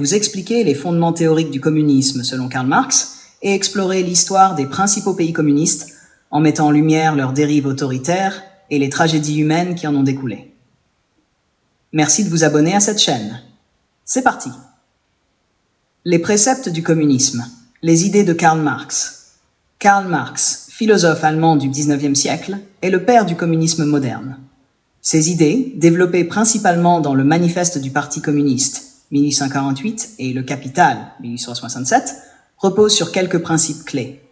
vous expliquer les fondements théoriques du communisme selon Karl Marx et explorer l'histoire des principaux pays communistes en mettant en lumière leurs dérives autoritaires et les tragédies humaines qui en ont découlé. Merci de vous abonner à cette chaîne. C'est parti. Les préceptes du communisme, les idées de Karl Marx. Karl Marx, philosophe allemand du XIXe siècle, est le père du communisme moderne. Ses idées, développées principalement dans le Manifeste du Parti communiste, 1848, et le Capital, 1867, reposent sur quelques principes clés.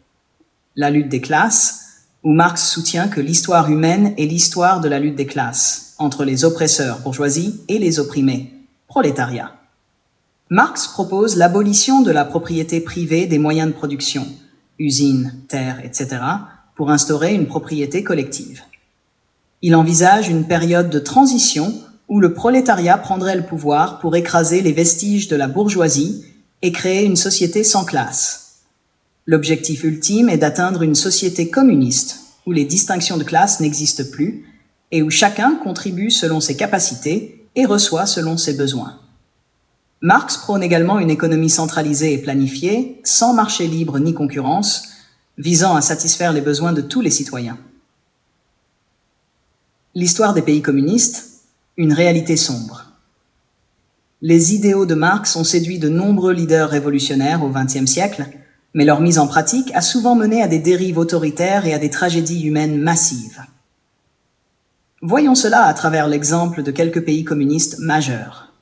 La lutte des classes, où Marx soutient que l'histoire humaine est l'histoire de la lutte des classes, entre les oppresseurs, bourgeoisie, et les opprimés, prolétariat. Marx propose l'abolition de la propriété privée des moyens de production, usines, terres, etc., pour instaurer une propriété collective. Il envisage une période de transition où le prolétariat prendrait le pouvoir pour écraser les vestiges de la bourgeoisie et créer une société sans classe. L'objectif ultime est d'atteindre une société communiste où les distinctions de classe n'existent plus et où chacun contribue selon ses capacités et reçoit selon ses besoins. Marx prône également une économie centralisée et planifiée, sans marché libre ni concurrence, visant à satisfaire les besoins de tous les citoyens. L'histoire des pays communistes, une réalité sombre. Les idéaux de Marx ont séduit de nombreux leaders révolutionnaires au XXe siècle, mais leur mise en pratique a souvent mené à des dérives autoritaires et à des tragédies humaines massives. Voyons cela à travers l'exemple de quelques pays communistes majeurs.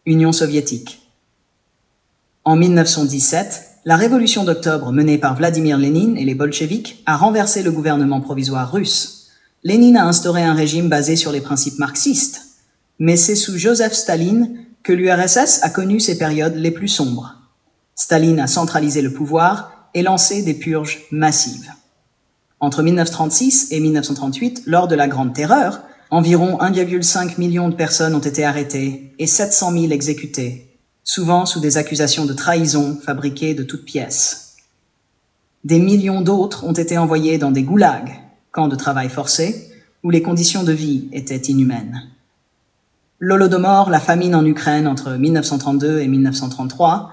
Union soviétique. En 1917, la révolution d'octobre menée par Vladimir Lénine et les bolcheviks a renversé le gouvernement provisoire russe. Lénine a instauré un régime basé sur les principes marxistes, mais c'est sous Joseph Staline que l'URSS a connu ses périodes les plus sombres. Staline a centralisé le pouvoir et lancé des purges massives. Entre 1936 et 1938, lors de la Grande Terreur, environ 1,5 million de personnes ont été arrêtées et 700 000 exécutées, souvent sous des accusations de trahison fabriquées de toutes pièces. Des millions d'autres ont été envoyés dans des goulags, camps de travail forcé, où les conditions de vie étaient inhumaines. L'Holodomor, la famine en Ukraine entre 1932 et 1933,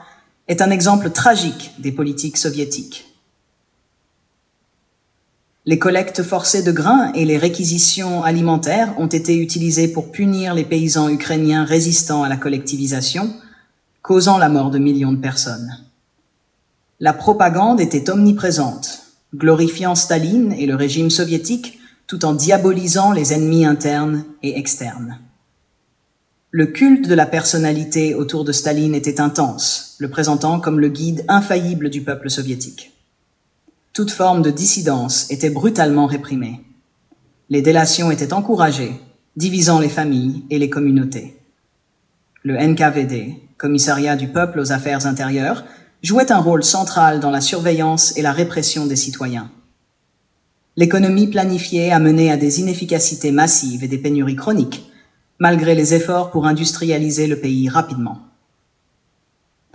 est un exemple tragique des politiques soviétiques. Les collectes forcées de grains et les réquisitions alimentaires ont été utilisées pour punir les paysans ukrainiens résistant à la collectivisation, causant la mort de millions de personnes. La propagande était omniprésente, glorifiant Staline et le régime soviétique tout en diabolisant les ennemis internes et externes. Le culte de la personnalité autour de Staline était intense, le présentant comme le guide infaillible du peuple soviétique. Toute forme de dissidence était brutalement réprimée. Les délations étaient encouragées, divisant les familles et les communautés. Le NKVD, Commissariat du peuple aux affaires intérieures, jouait un rôle central dans la surveillance et la répression des citoyens. L'économie planifiée a mené à des inefficacités massives et des pénuries chroniques, malgré les efforts pour industrialiser le pays rapidement.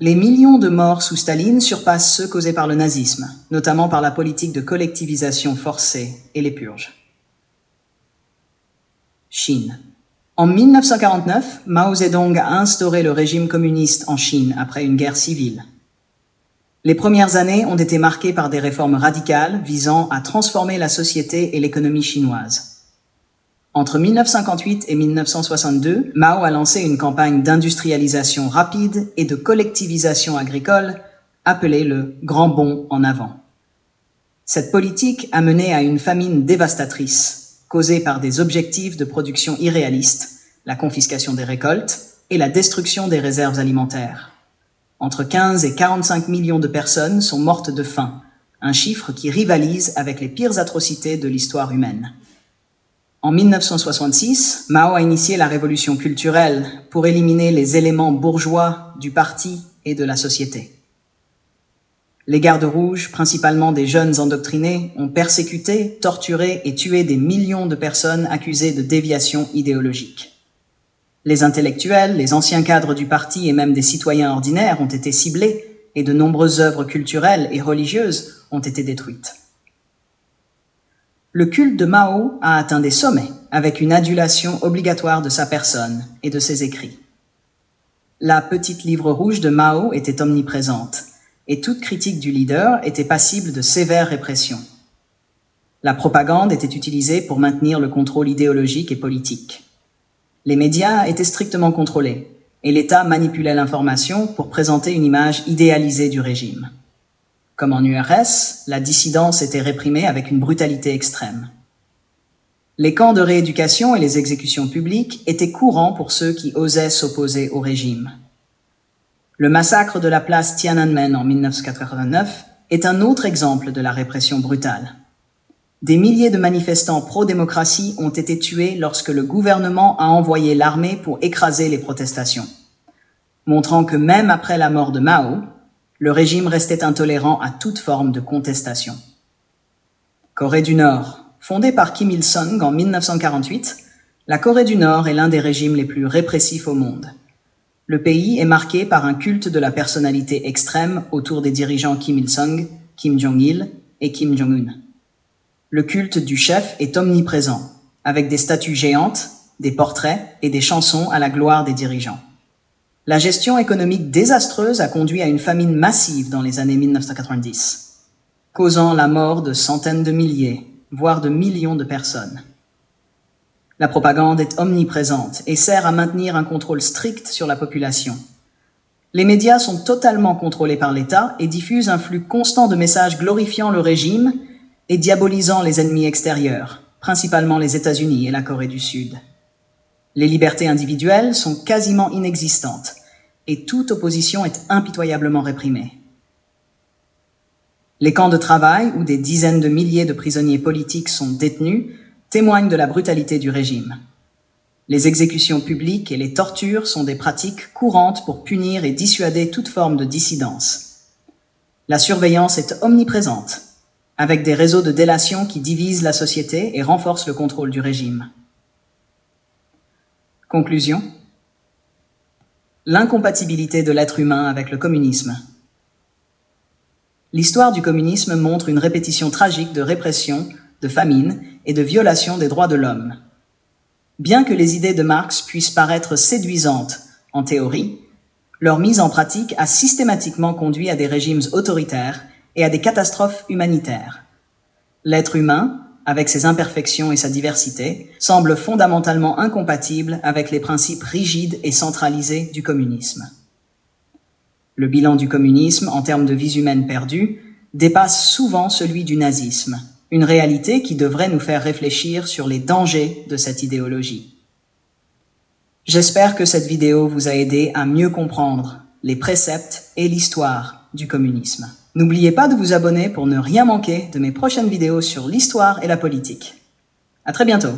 Les millions de morts sous Staline surpassent ceux causés par le nazisme, notamment par la politique de collectivisation forcée et les purges. Chine. En 1949, Mao Zedong a instauré le régime communiste en Chine après une guerre civile. Les premières années ont été marquées par des réformes radicales visant à transformer la société et l'économie chinoise. Entre 1958 et 1962, Mao a lancé une campagne d'industrialisation rapide et de collectivisation agricole appelée le « Grand bond en avant ». Cette politique a mené à une famine dévastatrice, causée par des objectifs de production irréalistes, la confiscation des récoltes et la destruction des réserves alimentaires. Entre 15 et 45 millions de personnes sont mortes de faim, un chiffre qui rivalise avec les pires atrocités de l'histoire humaine. En 1966, Mao a initié la révolution culturelle pour éliminer les éléments bourgeois du parti et de la société. Les gardes rouges, principalement des jeunes endoctrinés, ont persécuté, torturé et tué des millions de personnes accusées de déviation idéologique. Les intellectuels, les anciens cadres du parti et même des citoyens ordinaires ont été ciblés et de nombreuses œuvres culturelles et religieuses ont été détruites. Le culte de Mao a atteint des sommets avec une adulation obligatoire de sa personne et de ses écrits. La petite livre rouge de Mao était omniprésente, et toute critique du leader était passible de sévères répressions. La propagande était utilisée pour maintenir le contrôle idéologique et politique. Les médias étaient strictement contrôlés, et l'État manipulait l'information pour présenter une image idéalisée du régime. Comme en URS, la dissidence était réprimée avec une brutalité extrême. Les camps de rééducation et les exécutions publiques étaient courants pour ceux qui osaient s'opposer au régime. Le massacre de la place Tiananmen en 1989 est un autre exemple de la répression brutale. Des milliers de manifestants pro-démocratie ont été tués lorsque le gouvernement a envoyé l'armée pour écraser les protestations, montrant que même après la mort de Mao, le régime restait intolérant à toute forme de contestation. Corée du Nord. Fondée par Kim Il-sung en 1948, la Corée du Nord est l'un des régimes les plus répressifs au monde. Le pays est marqué par un culte de la personnalité extrême autour des dirigeants Kim Il-sung, Kim Jong-il et Kim Jong-un. Le culte du chef est omniprésent, avec des statues géantes, des portraits et des chansons à la gloire des dirigeants. La gestion économique désastreuse a conduit à une famine massive dans les années 1990, causant la mort de centaines de milliers, voire de millions de personnes. La propagande est omniprésente et sert à maintenir un contrôle strict sur la population. Les médias sont totalement contrôlés par l'État et diffusent un flux constant de messages glorifiant le régime et diabolisant les ennemis extérieurs, principalement les États-Unis et la Corée du Sud. Les libertés individuelles sont quasiment inexistantes et toute opposition est impitoyablement réprimée. Les camps de travail, où des dizaines de milliers de prisonniers politiques sont détenus, témoignent de la brutalité du régime. Les exécutions publiques et les tortures sont des pratiques courantes pour punir et dissuader toute forme de dissidence. La surveillance est omniprésente, avec des réseaux de délation qui divisent la société et renforcent le contrôle du régime. Conclusion. L'incompatibilité de l'être humain avec le communisme. L'histoire du communisme montre une répétition tragique de répression, de famine et de violation des droits de l'homme. Bien que les idées de Marx puissent paraître séduisantes en théorie, leur mise en pratique a systématiquement conduit à des régimes autoritaires et à des catastrophes humanitaires. L'être humain, avec ses imperfections et sa diversité, semble fondamentalement incompatible avec les principes rigides et centralisés du communisme. Le bilan du communisme, en termes de vies humaines perdues, dépasse souvent celui du nazisme, une réalité qui devrait nous faire réfléchir sur les dangers de cette idéologie. J'espère que cette vidéo vous a aidé à mieux comprendre les préceptes et l'histoire du communisme. N'oubliez pas de vous abonner pour ne rien manquer de mes prochaines vidéos sur l'histoire et la politique. À très bientôt.